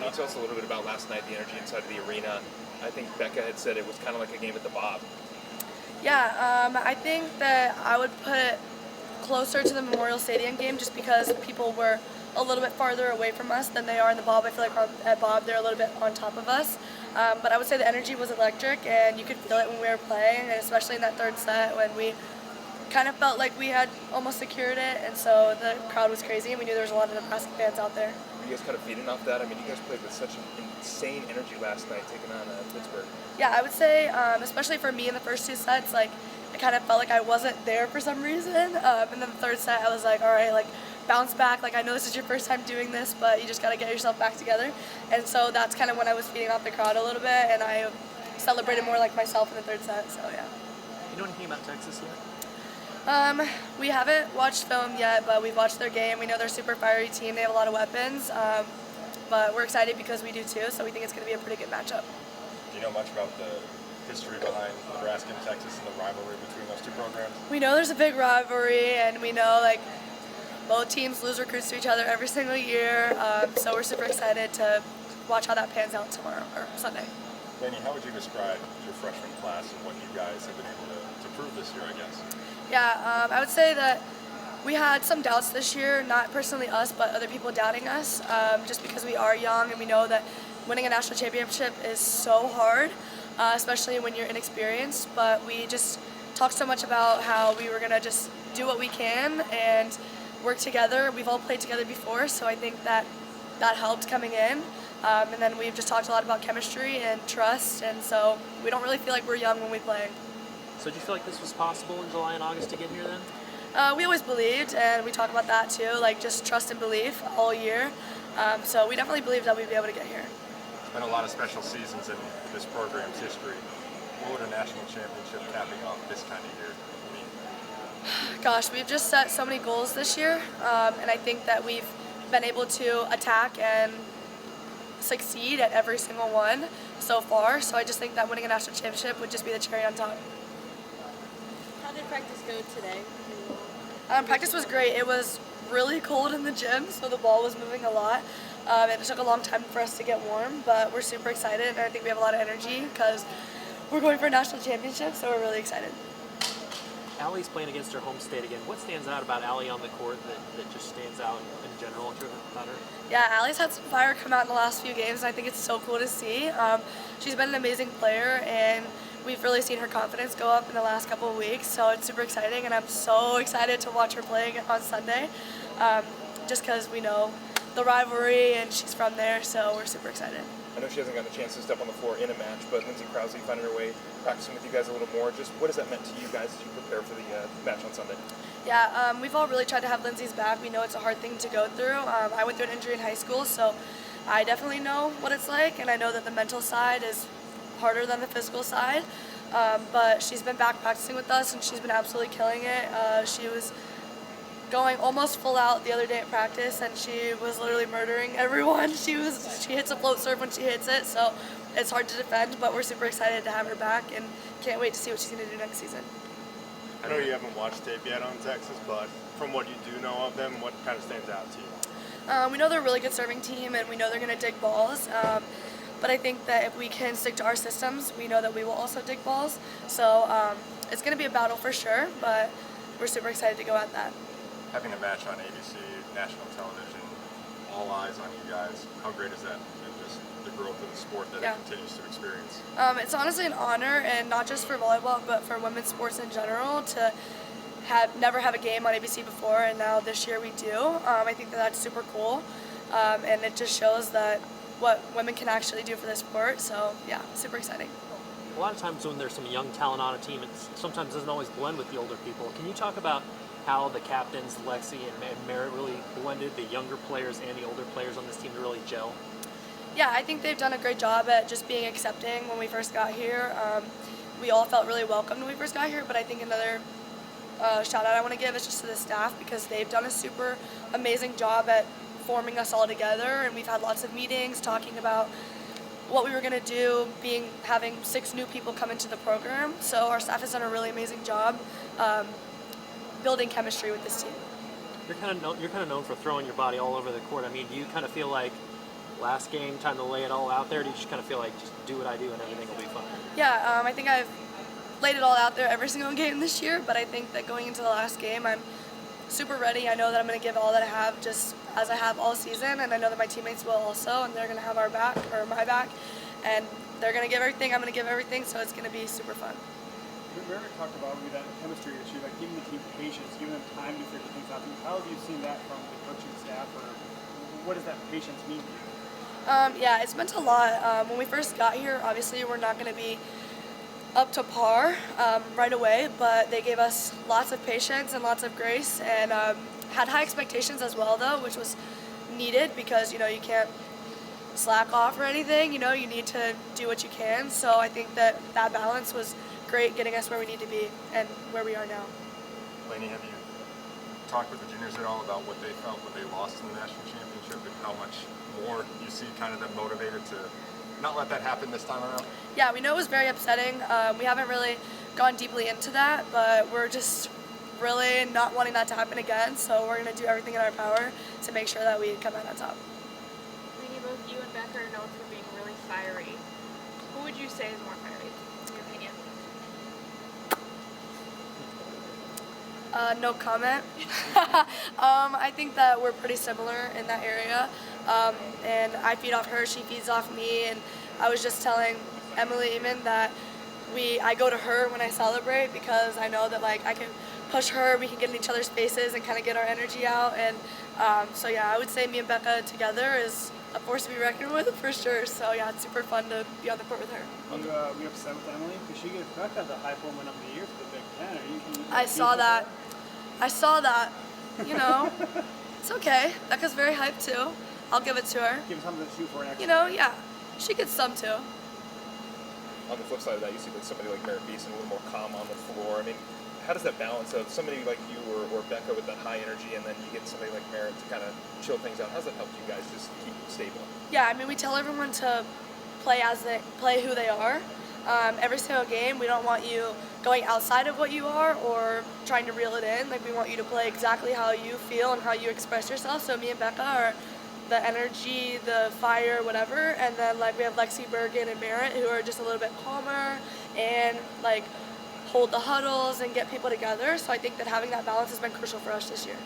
Can you tell us a little bit about last night, the energy inside of the arena? I think Becca had said it was kind of like a game at the Bob. Yeah, I think that I would put it closer to the Memorial Stadium game just because people were a little bit farther away from us than they are in the Bob. I feel like at Bob they're a little bit on top of us. But I would say the energy was electric, and you could feel it when we were playing, and especially in that third set when we kind of felt like we had almost secured it, and so the crowd was crazy, and we knew there was a lot of Nebraska fans out there. Were you guys kind of feeding off that? I mean, you guys played with such an insane energy last night, taking on Pittsburgh. Yeah, I would say, especially for me in the first two sets, like I kind of felt like I wasn't there for some reason. And then the third set, I was like, all right, like bounce back. Like I know this is your first time doing this, but you just got to get yourself back together. And so that's kind of when I was feeding off the crowd a little bit, and I celebrated more like myself in the third set. So yeah. You know anything about Texas yet? We haven't watched film yet, but we've watched their game. We know they're a super fiery team. They have a lot of weapons, but we're excited because we do too. So we think it's going to be a pretty good matchup. Do you know much about the history behind Nebraska and Texas and the rivalry between those two programs? We know there's a big rivalry, and we know like both teams lose recruits to each other every single year. So we're super excited to watch how that pans out tomorrow or Sunday. Laney, how would you describe your freshman class and what you guys have been able to prove this year, I guess? Yeah, I would say that we had some doubts this year, not personally us, but other people doubting us, just because we are young and we know that winning a national championship is so hard, especially when you're inexperienced. But we just talked so much about how we were going to just do what we can and work together. We've all played together before, so I think that helped coming in. And then we've just talked a lot about chemistry and trust, and so we don't really feel like we're young when we play. So do you feel like this was possible in July and August to get here then? We always believed, and we talk about that too, like just trust and belief all year. So we definitely believed that we'd be able to get here. There's been a lot of special seasons in this program's history. What would a national championship capping off this kind of year mean? Gosh, we've just set so many goals this year, and I think that we've been able to attack and succeed at every single one so far. So I just think that winning a national championship would just be the cherry on top. How did practice go today? Practice was great. It was really cold in the gym, so the ball was moving a lot. It took a long time for us to get warm, but we're super excited, and I think we have a lot of energy because we're going for a national championship, so we're really excited. Allie's playing against her home state again. What stands out about Allie on the court that just stands out in general about her? Yeah, Allie's had some fire come out in the last few games, and I think it's so cool to see. She's been an amazing player, and we've really seen her confidence go up in the last couple of weeks, so it's super exciting, and I'm so excited to watch her play on Sunday, just because we know the rivalry, and she's from there, so we're super excited. I know she hasn't gotten a chance to step on the floor in a match, but Lindsay Crow finding her way, practicing with you guys a little more. Just what has that meant to you guys as you prepare for the match on Sunday? Yeah, we've all really tried to have Lindsay's back. We know it's a hard thing to go through. I went through an injury in high school, so I definitely know what it's like, and I know that the mental side is harder than the physical side. But she's been back practicing with us, and she's been absolutely killing it. She was going almost full out the other day at practice, and she was literally murdering everyone. She hits a float serve when she hits it, so it's hard to defend, but we're super excited to have her back and can't wait to see what she's going to do next season. I know you haven't watched tape yet on Texas, but from what you do know of them, what kind of stands out to you? We know they're a really good serving team, and we know they're going to dig balls. But I think that if we can stick to our systems, we know that we will also dig balls. So it's going to be a battle for sure, but we're super excited to go at that. Having a match on ABC, national television, all eyes on you guys, how great is that? And just the growth of the sport that it continues to experience. It's honestly an honor, and not just for volleyball, but for women's sports in general, to never have a game on ABC before, and now this year we do. I think that that's super cool, and it just shows that what women can actually do for this sport. So yeah, super exciting. A lot of times when there's some young talent on a team, it sometimes doesn't always blend with the older people. Can you talk about how the captains, Lexi and Merritt, really blended the younger players and the older players on this team to really gel? Yeah, I think they've done a great job at just being accepting when we first got here. We all felt really welcome when we first got here, but I think another shout out I want to give is just to the staff, because they've done a super amazing job at forming us all together, and we've had lots of meetings talking about what we were going to do, having 6 new people come into the program. So our staff has done a really amazing job building chemistry with this team. You're kind of known for throwing your body all over the court. I mean, do you kind of feel like last game, time to lay it all out there? Do you just kind of feel like just do what I do and everything will be fine? Yeah, I think I've laid it all out there every single game this year, but I think that going into the last game, I'm super ready. I know that I'm going to give all that I have, just as I have all season, and I know that my teammates will also, and they're going to have our back, or my back, and they're going to give everything, I'm going to give everything, so it's going to be super fun. We already talked about maybe that chemistry issue, like giving the team patience, giving them time to figure things out. How have you seen that from the coaching staff, or what does that patience mean to you? Yeah, it's meant a lot. When we first got here, obviously we're not going to be up to par right away, but they gave us lots of patience and lots of grace, and had high expectations as well, though, which was needed because, you know, you can't slack off or anything. You know, you need to do what you can. So I think that that balance was great, getting us where we need to be and where we are now. Laney, have you talked with the juniors at all about what they felt when they lost in the national championship and how much more you see kind of them motivated to not let that happen this time around? Yeah, we know it was very upsetting. We haven't really gone deeply into that, but we're just really not wanting that to happen again. So we're going to do everything in our power to make sure that we come out on top. Laney, both you and Becca are known for being really fiery. Who would you say is more fiery, in your opinion? No comment. I think that we're pretty similar in that area. And I feed off her, she feeds off me. And I was just telling Emily even that I go to her when I celebrate because I know that like I can push her, we can get in each other's faces and kind of get our energy out. And so yeah, I would say me and Becca together is a force to be reckoned with for sure. So yeah, it's super fun to be on the court with her. Are we upset with Emily? Because she gets Becca the high point of the year for the Big Ten. I saw that. You know, it's okay. Becca's very hyped too. I'll give it to her. Give us something to shoot for next. You know, yeah, she gets some too. On the flip side of that, you see like somebody like Merritt Beeson a little more calm on the floor. I mean, how does that balance of somebody like you or Becca with that high energy, and then you get somebody like Merritt to kind of chill things out? How does that help you guys just keep stable? Yeah, I mean, we tell everyone to play who they are. Every single game, we don't want you going outside of what you are or trying to reel it in. Like, we want you to play exactly how you feel and how you express yourself. So me and Becca are the energy, the fire, whatever. And then like we have Lexi, Bergen, and Merritt who are just a little bit calmer and like hold the huddles and get people together. So I think that having that balance has been crucial for us this year.